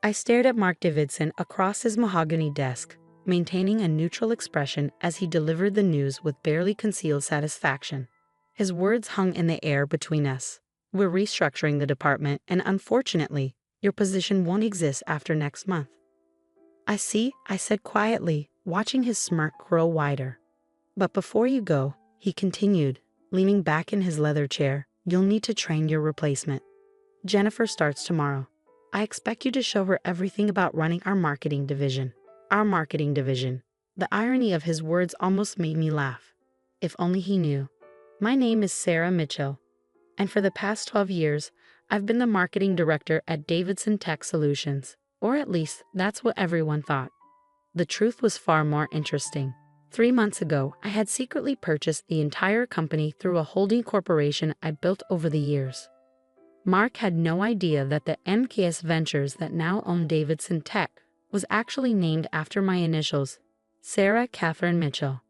I stared at Mark Davidson across his mahogany desk, maintaining a neutral expression as he delivered the news with barely concealed satisfaction. His words hung in the air between us. We're restructuring the department, and unfortunately, your position won't exist after next month. I see, I said quietly, watching his smirk grow wider. But before you go, he continued, leaning back in his leather chair, you'll need to train your replacement. Jennifer starts tomorrow. I expect you to show her everything about running our marketing division. Our marketing division. The irony of his words almost made me laugh. If only he knew. My name is Sarah Mitchell, and for the past 12 years, I've been the marketing director at Davidson Tech Solutions, or at least that's what everyone thought. The truth was far more interesting. 3 months ago, I had secretly purchased the entire company through a holding corporation I built over the years. Mark had no idea that the MKS Ventures that now own Davidson Tech was actually named after my initials, Sarah Catherine Mitchell.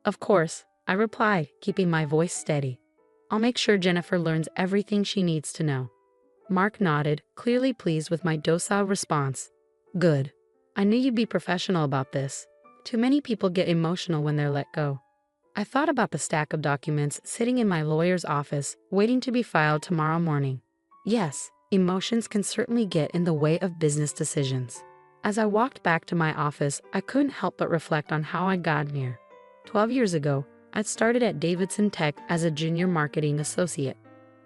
Of course, I replied, keeping my voice steady. I'll make sure Jennifer learns everything she needs to know. Mark nodded, clearly pleased with my docile response. Good. I knew you'd be professional about this. Too many people get emotional when they're let go. I thought about the stack of documents sitting in my lawyer's office, waiting to be filed tomorrow morning. Yes, emotions can certainly get in the way of business decisions. As I walked back to my office, I couldn't help but reflect on how I got here. 12 years ago, I'd started at Davidson Tech as a junior marketing associate.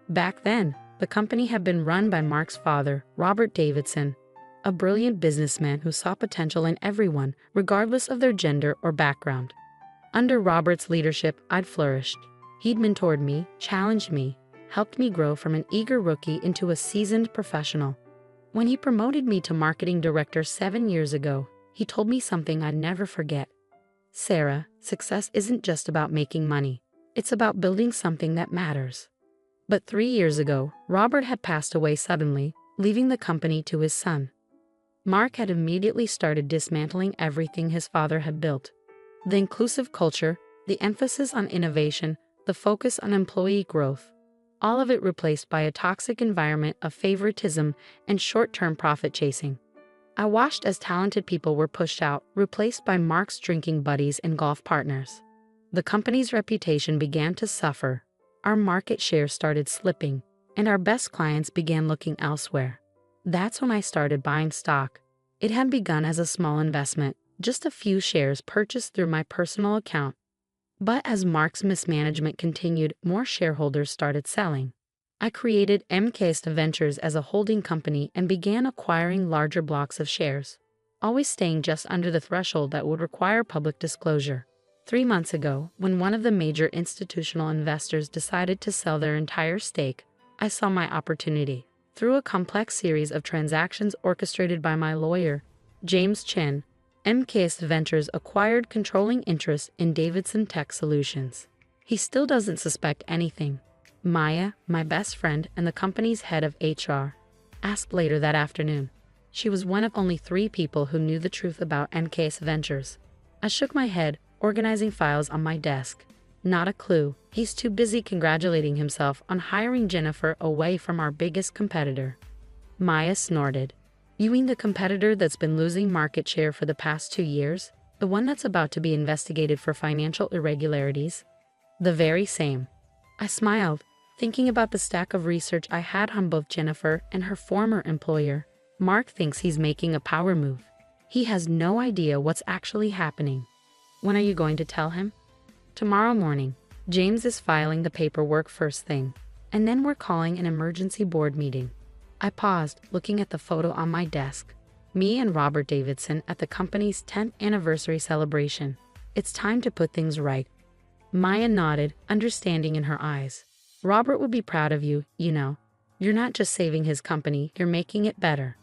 Back then, the company had been run by Mark's father, Robert Davidson, a brilliant businessman who saw potential in everyone, regardless of their gender or background. Under Robert's leadership, I'd flourished. He'd mentored me, challenged me, helped me grow from an eager rookie into a seasoned professional. When he promoted me to marketing director 7 years ago, he told me something I'd never forget. Sarah, success isn't just about making money. It's about building something that matters. But 3 years ago, Robert had passed away suddenly, leaving the company to his son. Mark had immediately started dismantling everything his father had built. The inclusive culture, the emphasis on innovation, the focus on employee growth. All of it replaced by a toxic environment of favoritism and short-term profit chasing. I watched as talented people were pushed out, replaced by Mark's drinking buddies and golf partners. The company's reputation began to suffer. Our market share started slipping, and our best clients began looking elsewhere. That's when I started buying stock. It had begun as a small investment, just a few shares purchased through my personal account. But as Mark's mismanagement continued, more shareholders started selling. I created MKS Ventures as a holding company and began acquiring larger blocks of shares, always staying just under the threshold that would require public disclosure. 3 months ago, when one of the major institutional investors decided to sell their entire stake, I saw my opportunity. Through a complex series of transactions orchestrated by my lawyer, James Chen, MKS Ventures acquired controlling interest in Davidson Tech Solutions. He still doesn't suspect anything. Maya, my best friend and the company's head of HR, asked later that afternoon. She was one of only 3 people who knew the truth about MKS Ventures. I shook my head, organizing files on my desk. Not a clue. He's too busy congratulating himself on hiring Jennifer away from our biggest competitor. Maya snorted. You mean the competitor that's been losing market share for the past 2 years? The one that's about to be investigated for financial irregularities? The very same. I smiled, thinking about the stack of research I had on both Jennifer and her former employer. Mark thinks he's making a power move. He has no idea what's actually happening. When are you going to tell him? Tomorrow morning. James is filing the paperwork first thing, and then we're calling an emergency board meeting. I paused, looking at the photo on my desk. Me and Robert Davidson at the company's 10th anniversary celebration. It's time to put things right. Maya nodded, understanding in her eyes. Robert would be proud of you, you know. You're not just saving his company, you're making it better.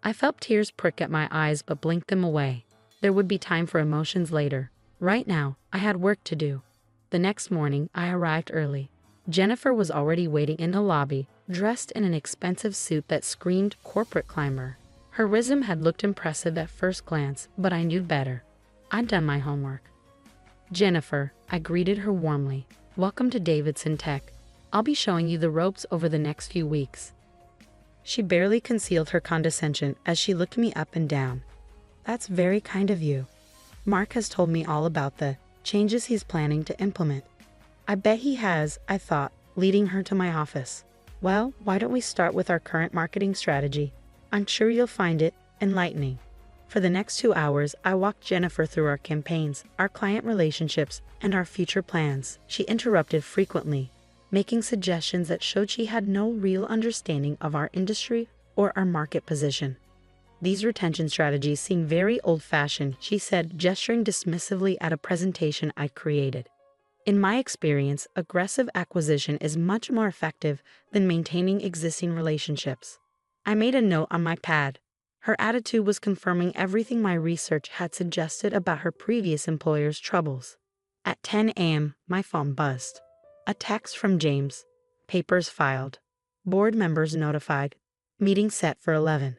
I felt tears prick at my eyes but blinked them away. There would be time for emotions later. Right now, I had work to do. The next morning, I arrived early. Jennifer was already waiting in the lobby, dressed in an expensive suit that screamed corporate climber. Her resume had looked impressive at first glance, but I knew better. I'd done my homework. Jennifer, I greeted her warmly. Welcome to Davidson Tech. I'll be showing you the ropes over the next few weeks. She barely concealed her condescension as she looked me up and down. That's very kind of you. Mark has told me all about the changes he's planning to implement. I bet he has, I thought, leading her to my office. Well, why don't we start with our current marketing strategy? I'm sure you'll find it enlightening. For the next 2 hours, I walked Jennifer through our campaigns, our client relationships, and our future plans. She interrupted frequently, making suggestions that showed she had no real understanding of our industry or our market position. These retention strategies seem very old-fashioned, she said, gesturing dismissively at a presentation I created. In my experience, aggressive acquisition is much more effective than maintaining existing relationships. I made a note on my pad. Her attitude was confirming everything my research had suggested about her previous employer's troubles. At 10 a.m., my phone buzzed. A text from James. Papers filed. Board members notified. Meeting set for 11.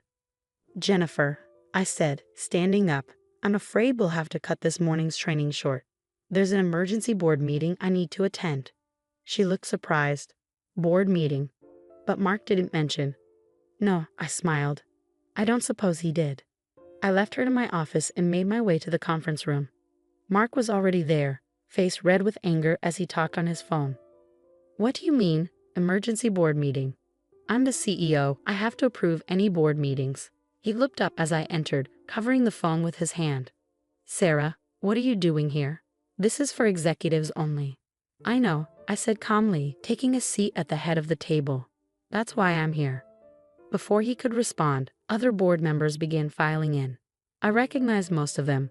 Jennifer, I said, standing up, I'm afraid we'll have to cut this morning's training short. There's an emergency board meeting I need to attend. She looked surprised. Board meeting. But Mark didn't mention. No, I smiled. I don't suppose he did. I left her to my office and made my way to the conference room. Mark was already there, face red with anger as he talked on his phone. What do you mean, emergency board meeting? I'm the CEO, I have to approve any board meetings. He looked up as I entered, covering the phone with his hand. Sarah, what are you doing here? This is for executives only. I know, I said calmly, taking a seat at the head of the table. That's why I'm here. Before he could respond, other board members began filing in. I recognized most of them.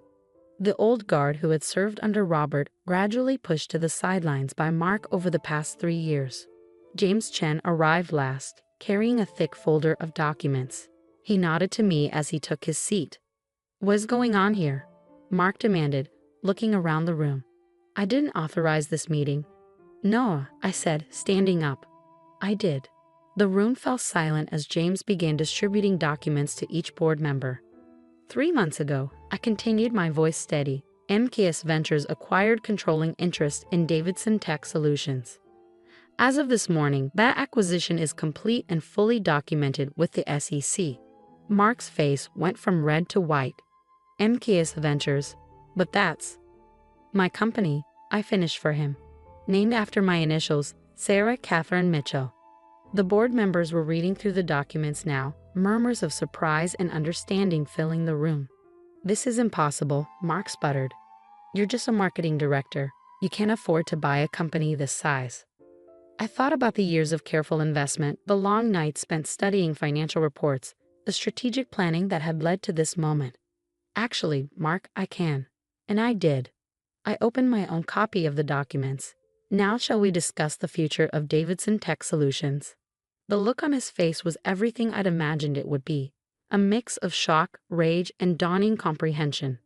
The old guard who had served under Robert, gradually pushed to the sidelines by Mark over the past 3 years. James Chen arrived last, carrying a thick folder of documents. He nodded to me as he took his seat. What's going on here? Mark demanded, looking around the room. I didn't authorize this meeting. No, I said, standing up. I did. The room fell silent as James began distributing documents to each board member. 3 months ago, I continued, my voice steady. MKS Ventures acquired controlling interest in Davidson Tech Solutions. As of this morning, that acquisition is complete and fully documented with the SEC. Mark's face went from red to white. MKS Ventures. But that's my company, I finished for him. Named after my initials, Sarah Catherine Mitchell. The board members were reading through the documents now, murmurs of surprise and understanding filling the room. This is impossible, Mark sputtered. You're just a marketing director. You can't afford to buy a company this size. I thought about the years of careful investment, the long nights spent studying financial reports, the strategic planning that had led to this moment. Actually, Mark, I can. And I did. I opened my own copy of the documents. Now shall we discuss the future of Davidson Tech Solutions? The look on his face was everything I'd imagined it would be. A mix of shock, rage, and dawning comprehension.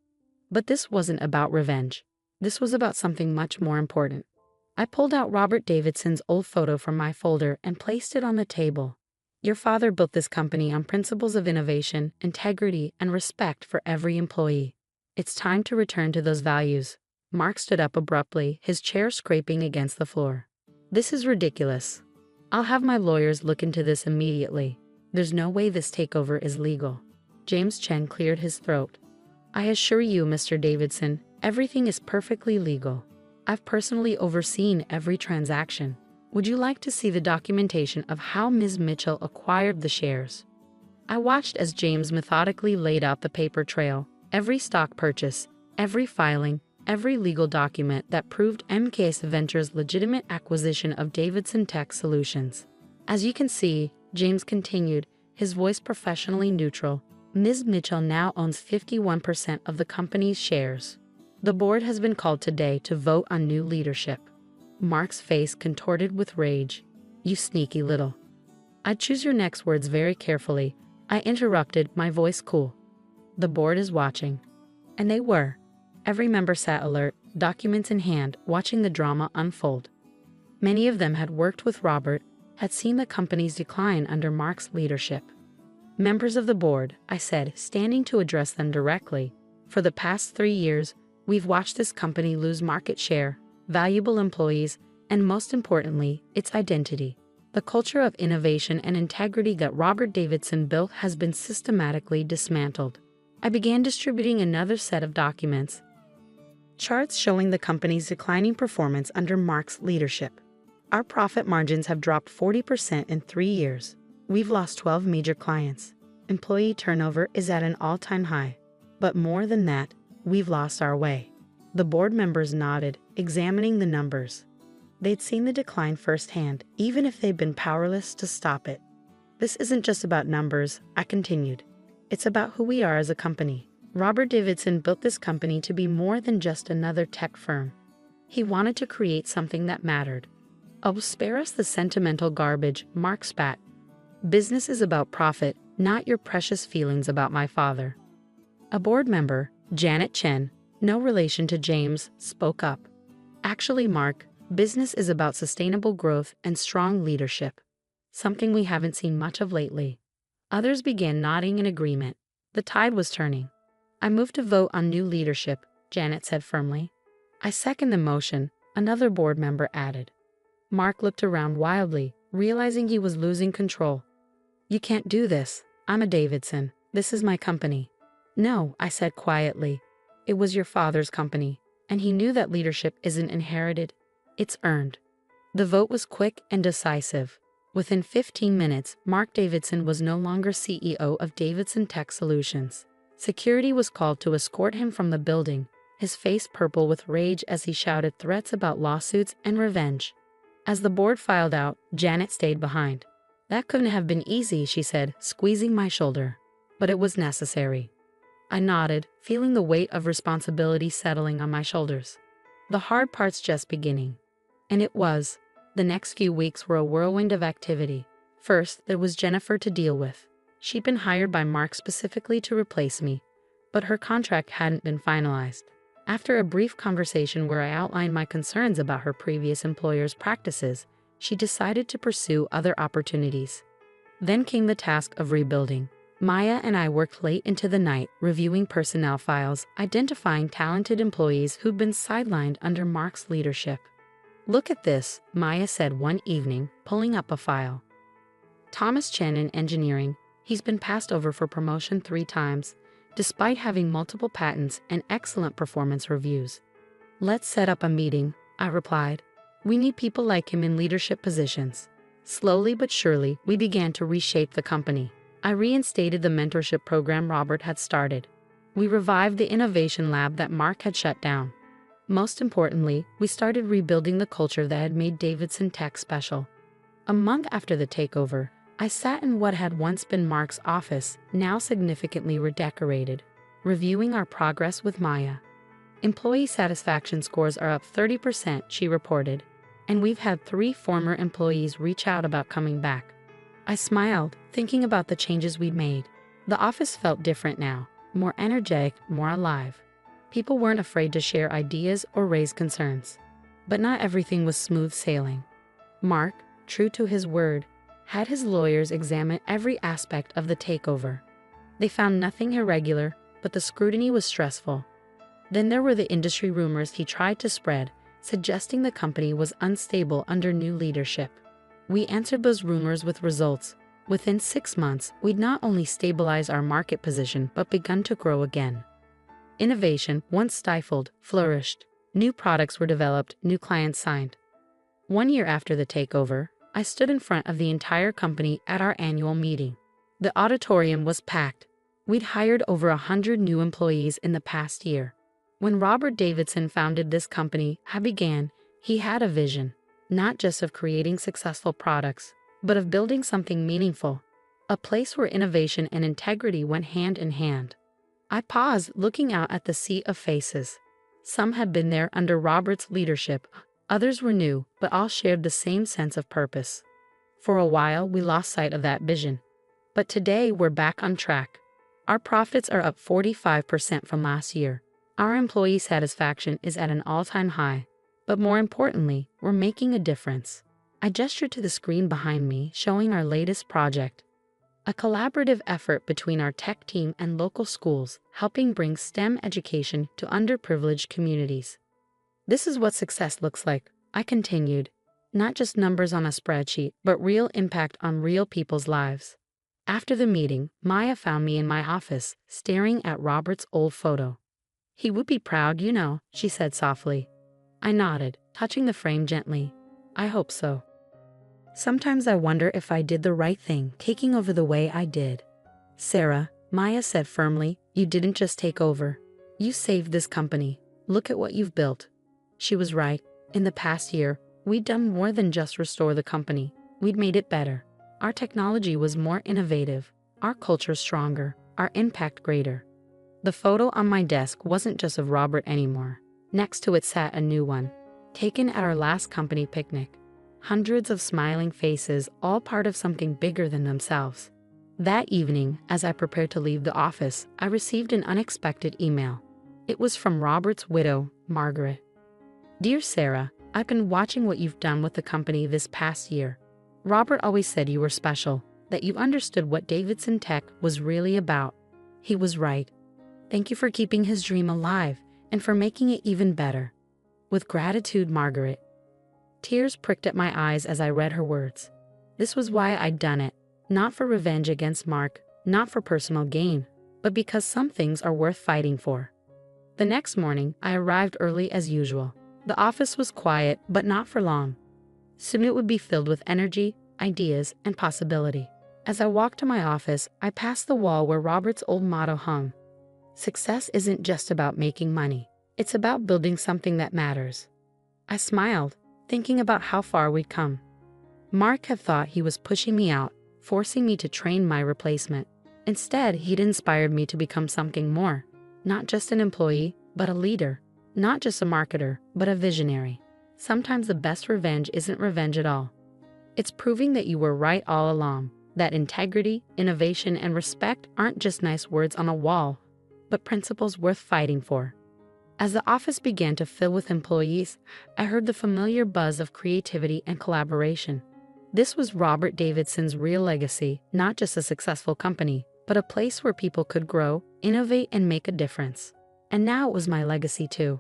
But this wasn't about revenge. This was about something much more important. I pulled out Robert Davidson's old photo from my folder and placed it on the table. Your father built this company on principles of innovation, integrity, and respect for every employee. It's time to return to those values. Mark stood up abruptly, his chair scraping against the floor. This is ridiculous. I'll have my lawyers look into this immediately. There's no way this takeover is legal. James Chen cleared his throat. I assure you, Mr. Davidson, everything is perfectly legal. I've personally overseen every transaction. Would you like to see the documentation of how Ms. Mitchell acquired the shares? I watched as James methodically laid out the paper trail, every stock purchase, every filing, every legal document that proved MKS Ventures' legitimate acquisition of Davidson Tech Solutions. As you can see, James continued, his voice professionally neutral, Ms. Mitchell now owns 51% of the company's shares. The board has been called today to vote on new leadership. Mark's face contorted with rage. You sneaky little. I'd choose your next words very carefully. I interrupted, my voice cool. The board is watching. And they were. Every member sat alert, documents in hand, watching the drama unfold. Many of them had worked with Robert, had seen the company's decline under Mark's leadership. Members of the board, I said, standing to address them directly, for the past 3 years, we've watched this company lose market share, valuable employees, and most importantly, its identity. The culture of innovation and integrity that Robert Davidson built has been systematically dismantled. I began distributing another set of documents, charts showing the company's declining performance under Mark's leadership. Our profit margins have dropped 40% in 3 years. We've lost 12 major clients. Employee turnover is at an all-time high. But more than that, we've lost our way. The board members nodded, examining the numbers. They'd seen the decline firsthand, even if they'd been powerless to stop it. This isn't just about numbers, I continued. It's about who we are as a company. Robert Davidson built this company to be more than just another tech firm. He wanted to create something that mattered. Oh, spare us the sentimental garbage, Mark spat. Business is about profit, not your precious feelings about my father. A board member, Janet Chen, no relation to James, spoke up. Actually, Mark, business is about sustainable growth and strong leadership. Something we haven't seen much of lately. Others began nodding in agreement. The tide was turning. I moved to vote on new leadership, Janet said firmly. I second the motion, another board member added. Mark looked around wildly, realizing he was losing control. You can't do this. I'm a Davidson. This is my company. No, I said quietly. It was your father's company, and he knew that leadership isn't inherited. It's earned. The vote was quick and decisive. Within 15 minutes, Mark Davidson was no longer CEO of Davidson Tech Solutions. Security was called to escort him from the building, his face purple with rage as he shouted threats about lawsuits and revenge. As the board filed out, Janet stayed behind. That couldn't have been easy, she said, squeezing my shoulder. But it was necessary. I nodded, feeling the weight of responsibility settling on my shoulders. The hard part's just beginning. And it was. The next few weeks were a whirlwind of activity. First, there was Jennifer to deal with. She'd been hired by Mark specifically to replace me, but her contract hadn't been finalized. After a brief conversation where I outlined my concerns about her previous employer's practices, she decided to pursue other opportunities. Then came the task of rebuilding. Maya and I worked late into the night, reviewing personnel files, identifying talented employees who'd been sidelined under Mark's leadership. Look at this, Maya said one evening, pulling up a file. Thomas Chen in engineering. He's been passed over for promotion 3 times, despite having multiple patents and excellent performance reviews. Let's set up a meeting, I replied. We need people like him in leadership positions. Slowly but surely, we began to reshape the company. I reinstated the mentorship program Robert had started. We revived the innovation lab that Mark had shut down. Most importantly, we started rebuilding the culture that had made Davidson Tech special. A month after the takeover, I sat in what had once been Mark's office, now significantly redecorated, reviewing our progress with Maya. Employee satisfaction scores are up 30%, she reported, and we've had 3 former employees reach out about coming back. I smiled, thinking about the changes we'd made. The office felt different now, more energetic, more alive. People weren't afraid to share ideas or raise concerns. But not everything was smooth sailing. Mark, true to his word, had his lawyers examine every aspect of the takeover. They found nothing irregular, but the scrutiny was stressful. Then there were the industry rumors he tried to spread, suggesting the company was unstable under new leadership. We answered those rumors with results. Within 6 months, we'd not only stabilized our market position but begun to grow again. Innovation, once stifled, flourished. New products were developed, new clients signed. 1 year after the takeover, I stood in front of the entire company at our annual meeting. The auditorium was packed. We'd hired over 100 new employees in the past year. When Robert Davidson founded this company, he had a vision, not just of creating successful products, but of building something meaningful, a place where innovation and integrity went hand in hand. I paused, looking out at the sea of faces. Some had been there under Robert's leadership, others were new, but all shared the same sense of purpose. For a while, we lost sight of that vision. But today, we're back on track. Our profits are up 45% from last year. Our employee satisfaction is at an all-time high. But more importantly, we're making a difference. I gestured to the screen behind me, showing our latest project. A collaborative effort between our tech team and local schools, helping bring STEM education to underprivileged communities. This is what success looks like, I continued. Not just numbers on a spreadsheet, but real impact on real people's lives. After the meeting, Maya found me in my office, staring at Robert's old photo. "He would be proud, she said softly. I nodded, touching the frame gently. "I hope so. Sometimes I wonder if I did the right thing, taking over the way I did." "Sarah," Maya said firmly, "you didn't just take over. You saved this company. Look at what you've built." She was right. In the past year, we'd done more than just restore the company. We'd made it better. Our technology was more innovative, our culture stronger, our impact greater. The photo on my desk wasn't just of Robert anymore. Next to it sat a new one, taken at our last company picnic. Hundreds of smiling faces, all part of something bigger than themselves. That evening, as I prepared to leave the office, I received an unexpected email. It was from Robert's widow, Margaret. "Dear Sarah, I've been watching what you've done with the company this past year. Robert always said you were special, that you understood what Davidson Tech was really about. He was right. Thank you for keeping his dream alive and for making it even better. With gratitude, Margaret." Tears pricked at my eyes as I read her words. This was why I'd done it, not for revenge against Mark, not for personal gain, but because some things are worth fighting for. The next morning, I arrived early as usual. The office was quiet, but not for long. Soon it would be filled with energy, ideas, and possibility. As I walked to my office, I passed the wall where Robert's old motto hung. "Success isn't just about making money. It's about building something that matters." I smiled, thinking about how far we'd come. Mark had thought he was pushing me out, forcing me to train my replacement. Instead, he'd inspired me to become something more. Not just an employee, but a leader. Not just a marketer, but a visionary. Sometimes the best revenge isn't revenge at all. It's proving that you were right all along, that integrity, innovation, and respect aren't just nice words on a wall, but principles worth fighting for. As the office began to fill with employees, I heard the familiar buzz of creativity and collaboration. This was Robert Davidson's real legacy, not just a successful company, but a place where people could grow, innovate, and make a difference. And now it was my legacy too.